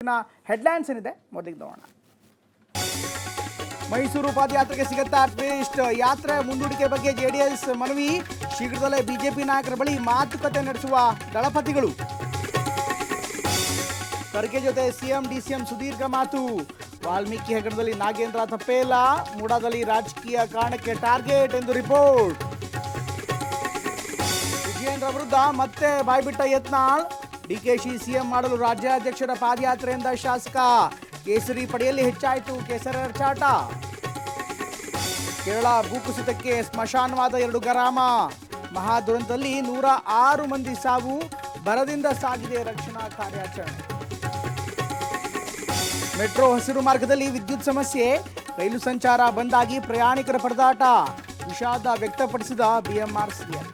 ಇವತ್ತಿನ ಹೆಡ್ಲೈನ್ಸ್ ಏನಿದೆ ಮೊದಲಿಗೆ ನೋಡೋಣ. ಮೈಸೂರು ಪಾದಯಾತ್ರೆಗೆ ಸಿಗುತ್ತಾ ಟ್ವಿಸ್ಟ್. ಯಾತ್ರೆ ಮುಂದೂಡಿಕೆ ಬಗ್ಗೆ ಜೆಡಿಎಸ್ ಮನವಿ. ಶೀಘ್ರದಲ್ಲೇ ಬಿಜೆಪಿ ನಾಯಕರ ಬಳಿ ಮಾತುಕತೆ ನಡೆಸುವ ದಳಪತಿಗಳು. ಖರ್ಗೆ ಜೊತೆ ಸಿಎಂ ಡಿಸಿಎಂ ಸುದೀರ್ಘ ಮಾತು. ವಾಲ್ಮೀಕಿ ಹಗರಣದಲ್ಲಿ ನಾಗೇಂದ್ರ ತಪ್ಪೇ ಇಲ್ಲ, ಮೂಡಾದಲ್ಲಿ ರಾಜಕೀಯ ಕಾರಣಕ್ಕೆ ಟಾರ್ಗೆಟ್ ಎಂದು ರಿಪೋರ್ಟ್. ವಿಜಯೇಂದ್ರ ವಿರುದ್ಧ ಮತ್ತೆ ಬಾಯ್ಬಿಟ್ಟ ಯತ್ನಾಳ್. ಡಿಕೆಶಿ ಸಿಎಂ ಮಾಡಲು ರಾಜ್ಯಾಧ್ಯಕ್ಷರ ಪಾದಯಾತ್ರೆಯಿಂದ ಶಾಸಕ. ಕೇಸರಿ ಪಡೆಯಲ್ಲಿ ಹೆಚ್ಚಾಯಿತು ಕೇಸರರ ಚಾಟ. ಕೇರಳ ಭೂಕುಸಿತಕ್ಕೆ ಸ್ಮಶಾನವಾದ 2 ಗ್ರಾಮ. ಮಹಾದುರಂತದಲ್ಲಿ 106 ಮಂದಿ ಸಾವು. ಬರದಿಂದ ಸಾಗಿದೆ ರಕ್ಷಣಾ ಕಾರ್ಯಾಚರಣೆ. ಮೆಟ್ರೋ ಹಸಿರು ಮಾರ್ಗದಲ್ಲಿ ವಿದ್ಯುತ್ ಸಮಸ್ಯೆ. ರೈಲು ಸಂಚಾರ ಬಂದಾಗಿ ಪ್ರಯಾಣಿಕರ ಪರದಾಟ. ವಿಷಾದ ವ್ಯಕ್ತಪಡಿಸಿದ ಬಿಎಂಆರ್ಸಿಎಲ್.